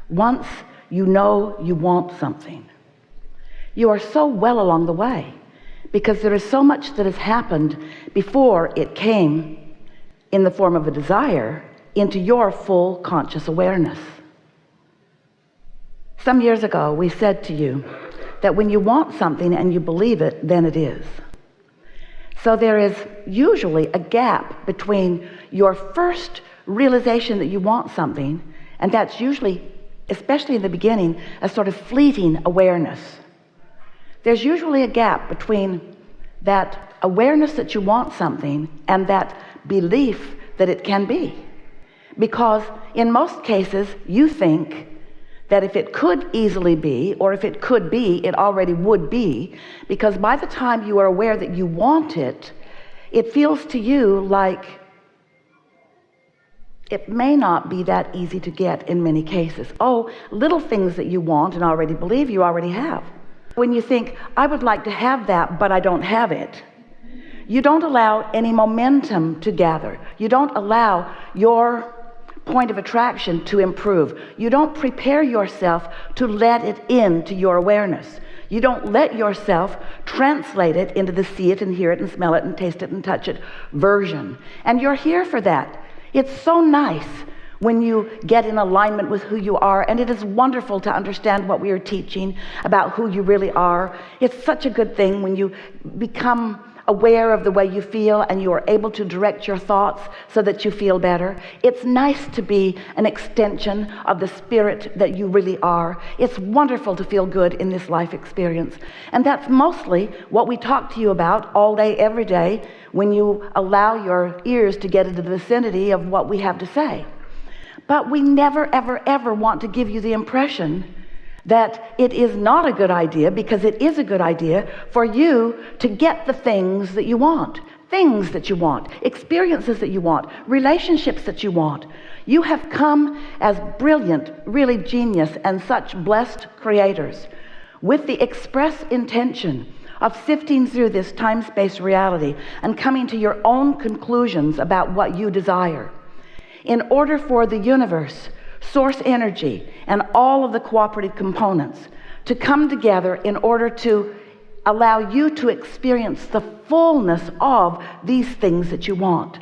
once you know you want something, you are so well along the way, because there is so much that has happened before it came in the form of a desire into your full conscious awareness. Some years ago, we said to you that when you want something and you believe it, then it is. So there is usually a gap between your first realization that you want something, and that's usually, especially in the beginning, a sort of fleeting awareness. There's usually a gap between that awareness that you want something and that belief that it can be. Because in most cases, you think that if it could easily be, or if it could be, it already would be, because by the time you are aware that you want it, it feels to you like it may not be that easy to get in many cases. Oh, little things that you want and already believe you already have. When you think, I would like to have that, but I don't have it, you don't allow any momentum to gather. You don't allow your point of attraction to improve. You don't prepare yourself to let it into your awareness. You don't let yourself translate it into the see it and hear it and smell it and taste it and touch it version. And you're here for that. It's so nice when you get in alignment with who you are, and it is wonderful to understand what we are teaching about who you really are. It's such a good thing when you become aware of the way you feel and you are able to direct your thoughts so that you feel better. It's nice to be an extension of the spirit that you really are. It's wonderful to feel good in this life experience. And that's mostly what we talk to you about all day, every day, when you allow your ears to get into the vicinity of what we have to say. But we never, ever, ever want to give you the impression that it is not a good idea, because it is a good idea for you to get the things that you want, experiences that you want, relationships that you want. You have come as brilliant, really genius, and such blessed creators with the express intention of sifting through this time-space reality and coming to your own conclusions about what you desire. In order for the universe, source energy, and all of the cooperative components to come together in order to allow you to experience the fullness of these things that you want.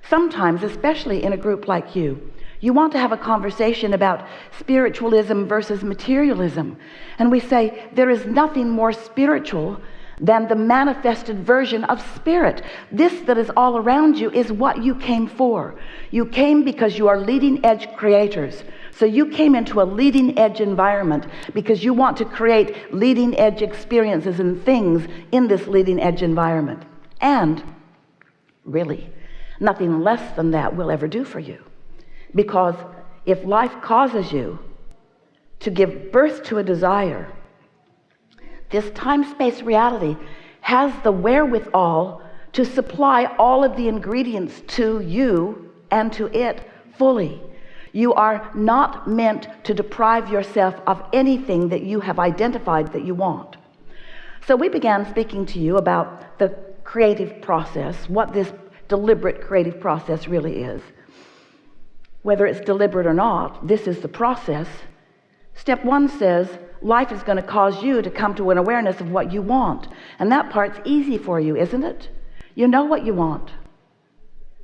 Sometimes, especially in a group like you want to have a conversation about spiritualism versus materialism. And we say there is nothing more spiritual than the manifested version of spirit. This that is all around you is what you came for. You came because you are leading edge creators. So you came into a leading edge environment because you want to create leading edge experiences and things in this leading edge environment. And really, nothing less than that will ever do for you. Because if life causes you to give birth to a desire, this time-space reality has the wherewithal to supply all of the ingredients to you and to it fully. You are not meant to deprive yourself of anything that you have identified that you want. So we began speaking to you about the creative process, what this deliberate creative process really is. Whether it's deliberate or not, this is the process. Step one says, life is going to cause you to come to an awareness of what you want. And that part's easy for you, isn't it? You know what you want.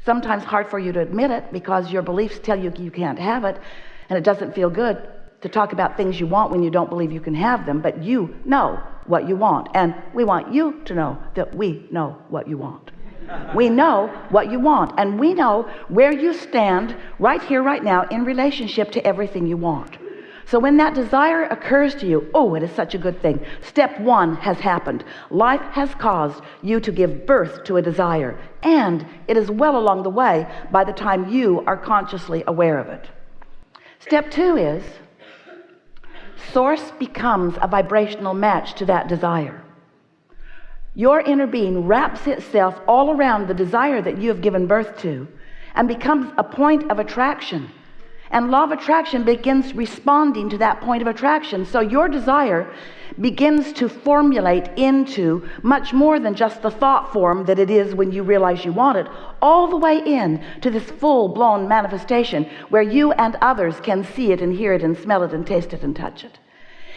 Sometimes hard for you to admit it because your beliefs tell you you can't have it, and it doesn't feel good to talk about things you want when you don't believe you can have them, but you know what you want. And we want you to know that we know what you want. We know what you want, and we know where you stand right here, right now, in relationship to everything you want. So when that desire occurs to you, oh, it is such a good thing. Step one has happened. Life has caused you to give birth to a desire, and it is well along the way by the time you are consciously aware of it. Step two is, source becomes a vibrational match to that desire. Your inner being wraps itself all around the desire that you have given birth to and becomes a point of attraction. And law of attraction begins responding to that point of attraction. So your desire begins to formulate into much more than just the thought form that it is when you realize you want it, all the way in to this full-blown manifestation where you and others can see it and hear it and smell it and taste it and touch it.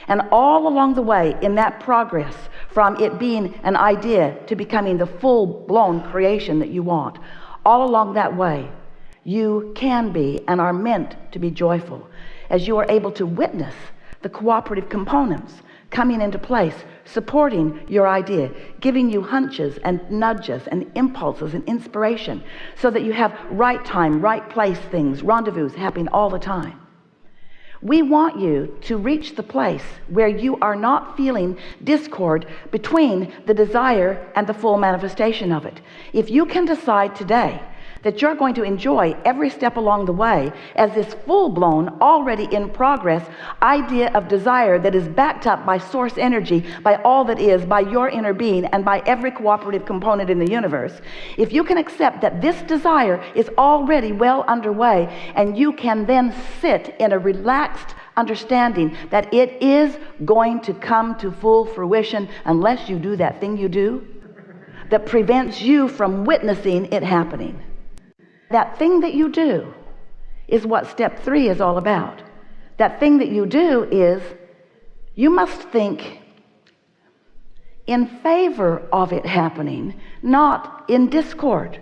And all along the way in that progress, from it being an idea to becoming the full-blown creation that you want, all along that way, you can be and are meant to be joyful as you are able to witness the cooperative components coming into place, supporting your idea, giving you hunches and nudges and impulses and inspiration so that you have right time, right place things, rendezvous happening all the time. We want you to reach the place where you are not feeling discord between the desire and the full manifestation of it. If you can decide today that you're going to enjoy every step along the way as this full-blown, already in progress idea of desire that is backed up by source energy, by all that is, by your inner being, and by every cooperative component in the universe, if you can accept that this desire is already well underway, and you can then sit in a relaxed understanding that it is going to come to full fruition unless you do that thing you do that prevents you from witnessing it happening. That thing that you do is what step 3 is all about. That thing that you do is you must think in favor of it happening, not in discord.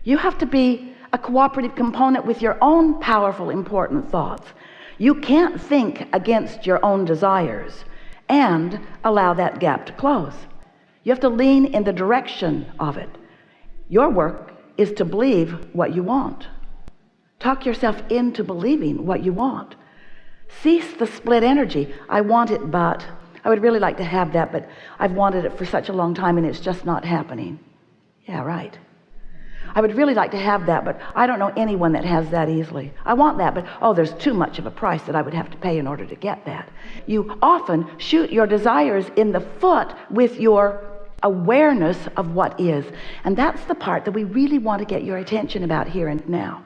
You have to be a cooperative component with your own powerful, important thoughts. You can't think against your own desires and allow that gap to close. You have to lean in the direction of it. Your work is to believe what you want. Talk yourself into believing what you want. Cease the split energy. I want it, but I would really like to have that, but I've wanted it for such a long time and it's just not happening. Yeah, right. I would really like to have that, but I don't know anyone that has that easily. I want that, but there's too much of a price that I would have to pay in order to get that. You often shoot your desires in the foot with your awareness of what is. And that's the part that we really want to get your attention about here and now.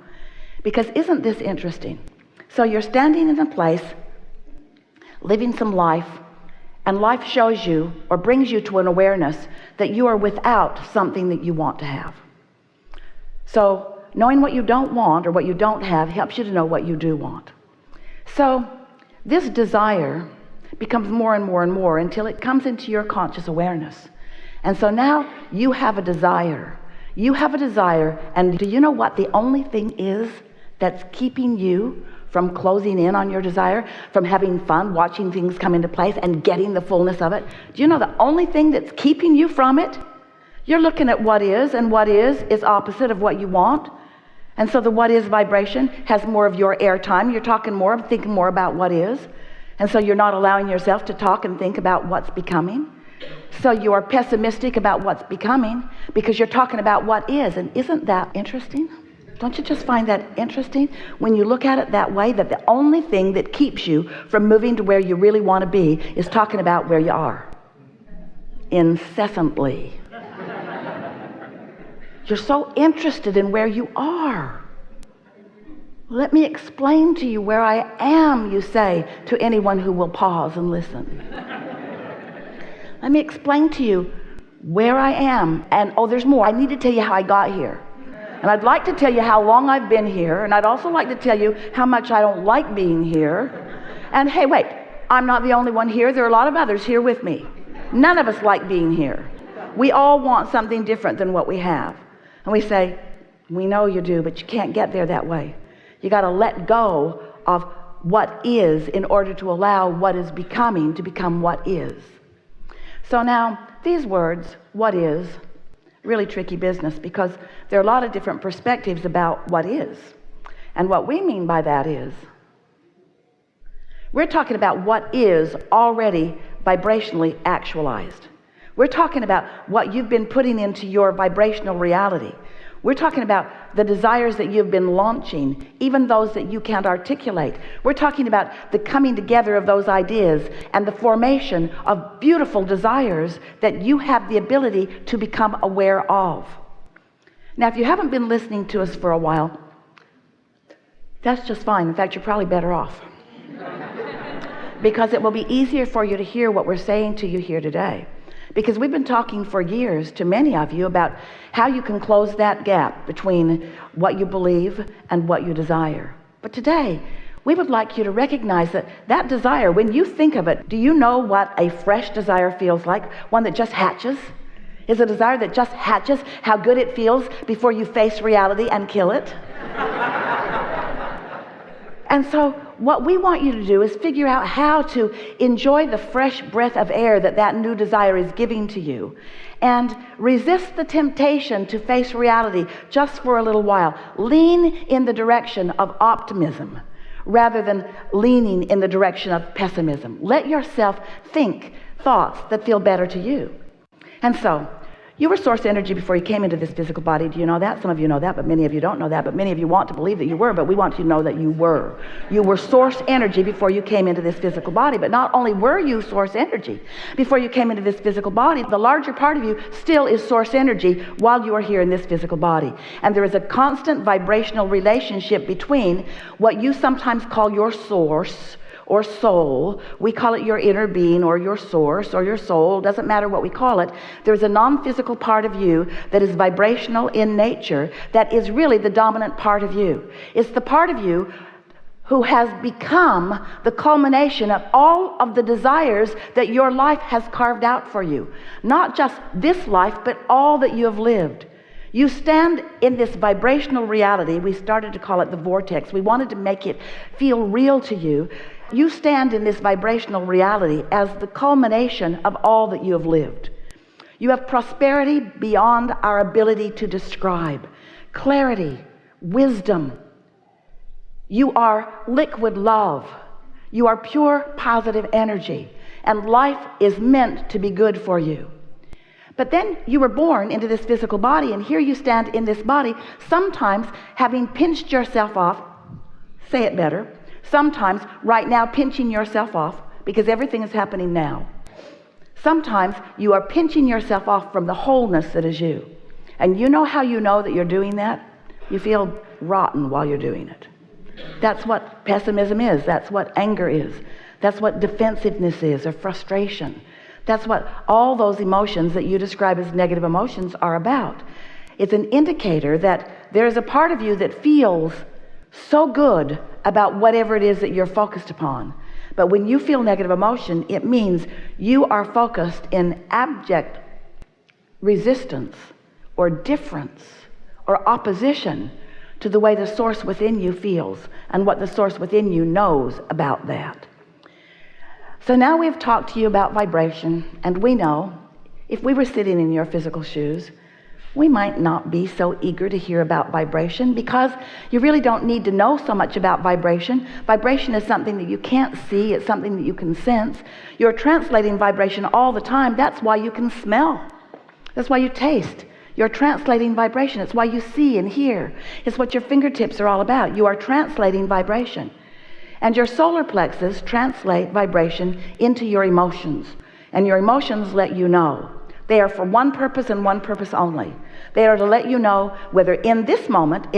Because isn't this interesting? So you're standing in a place, living some life, and life shows you or brings you to an awareness that you are without something that you want to have. So knowing what you don't want or what you don't have helps you to know what you do want. So this desire becomes more and more and more until it comes into your conscious awareness. And so now you have a desire. You have a desire, and do you know what the only thing is that's keeping you from closing in on your desire, from having fun, watching things come into place and getting the fullness of it? Do you know the only thing that's keeping you from it? You're looking at what is, and what is opposite of what you want. And so the what is vibration has more of your airtime. You're talking more, thinking more about what is. And so you're not allowing yourself to talk and think about what's becoming. So you are pessimistic about what's becoming because you're talking about what is. And isn't that interesting? Don't you just find that interesting when you look at it that way, that the only thing that keeps you from moving to where you really want to be is talking about where you are incessantly. You're so interested in where you are. Let me explain to you where I am, you say to anyone who will pause and listen. Let me explain to you where I am. And there's more. I need to tell you how I got here. And I'd like to tell you how long I've been here. And I'd also like to tell you how much I don't like being here. And hey, wait, I'm not the only one here. There are a lot of others here with me. None of us like being here. We all want something different than what we have. And we say, we know you do, but you can't get there that way. You got to let go of what is in order to allow what is becoming to become what is. So now, these words, what is, really tricky business because there are a lot of different perspectives about what is. And what we mean by that is, we're talking about what is already vibrationally actualized. We're talking about what you've been putting into your vibrational reality. We're talking about the desires that you've been launching, even those that you can't articulate. We're talking about the coming together of those ideas and the formation of beautiful desires that you have the ability to become aware of. Now, if you haven't been listening to us for a while, That's just fine. In fact, you're probably better off. Because it will be easier for you to hear what we're saying to you here today. Because we've been talking for years to many of you about how you can close that gap between what you believe and what you desire. But today, we would like you to recognize that that desire, when you think of it, do you know what a fresh desire feels like? One that just hatches? Is a desire that just hatches how good it feels before you face reality and kill it? And so what we want you to do is figure out how to enjoy the fresh breath of air that that new desire is giving to you, and resist the temptation to face reality just for a little while. Lean in the direction of optimism rather than leaning in the direction of pessimism. Let yourself think thoughts that feel better to you. And so, you were source energy before you came into this physical body. Do you know that? Some of you know that, but many of you don't know that. But many of you want to believe that you were, but we want you to know that you were. You were source energy before you came into this physical body. But not only were you source energy before you came into this physical body, the larger part of you still is source energy while you are here in this physical body. And there is a constant vibrational relationship between what you sometimes call your source or soul. We call it your inner being or your source or your soul. Doesn't matter what we call it. There's a non-physical part of you that is vibrational in nature that is really the dominant part of you. It's the part of you who has become the culmination of all of the desires that your life has carved out for you. Not just this life, but all that you have lived. You stand in this vibrational reality. We started to call it the vortex. We wanted to make it feel real to you. You stand in this vibrational reality as the culmination of all that you have lived. You have prosperity beyond our ability to describe, clarity, wisdom. You are liquid love. You are pure positive energy, and life is meant to be good for you. But then you were born into this physical body, and here you stand in this body, sometimes having pinched yourself off, say it better, sometimes right now pinching yourself off, because everything is happening now. Sometimes you are pinching yourself off from the wholeness that is you. And you know how you know that you're doing that? You feel rotten while you're doing it. That's what pessimism is. That's what anger is. That's what defensiveness is, or frustration. That's what all those emotions that you describe as negative emotions are about. It's an indicator that there's a part of you that feels so good about whatever it is that you're focused upon. But when you feel negative emotion, it means you are focused in abject resistance or difference or opposition to the way the source within you feels and what the source within you knows about that. So now we've talked to you about vibration, and we know if we were sitting in your physical shoes, we might not be so eager to hear about vibration, because you really don't need to know so much about vibration. Vibration is something that you can't see. It's something that you can sense. You're translating vibration all the time. That's why you can smell. That's why you taste. You're translating vibration. It's why you see and hear. It's what your fingertips are all about. You are translating vibration. And your solar plexus translate vibration into your emotions. And your emotions let you know. They are for one purpose and one purpose only. They are to let you know whether in this moment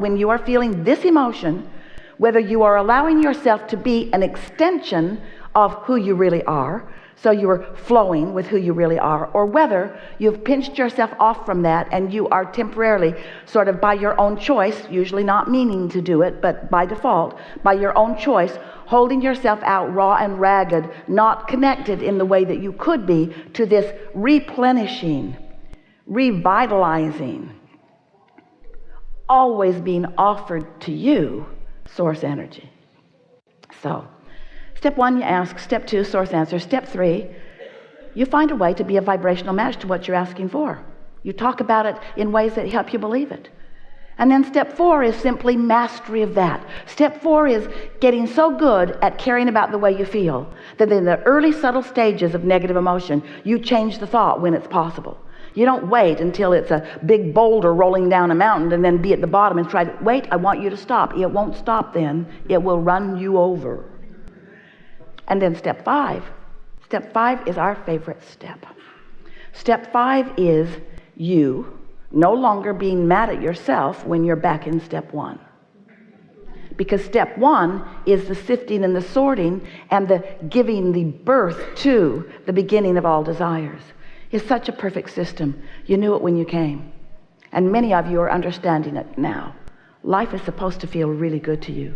when you are feeling this emotion, whether you are allowing yourself to be an extension of who you really are, so you are flowing with who you really are, or whether you've pinched yourself off from that and you are temporarily, sort of by your own choice, usually not meaning to do it, but by default, by your own choice, holding yourself out raw and ragged, not connected in the way that you could be to this replenishing, revitalizing, always being offered to you source energy. So, step 1, you ask. Step 2, source answer. Step 3, you find a way to be a vibrational match to what you're asking for. You talk about it in ways that help you believe it. And then step 4 is simply mastery of that. Step 4 is getting so good at caring about the way you feel that in the early subtle stages of negative emotion, you change the thought when it's possible. You don't wait until it's a big boulder rolling down a mountain and then be at the bottom and try to, wait, I want you to stop. It won't stop then. It will run you over. And then step 5. Step 5 is our favorite step. Step 5 is you no longer being mad at yourself when you're back in step 1. because step one is the sifting and the sorting and the giving the birth to the beginning of all desires. It's such a perfect system. You knew it when you came, and many of you are understanding it now. Life is supposed to feel really good to you.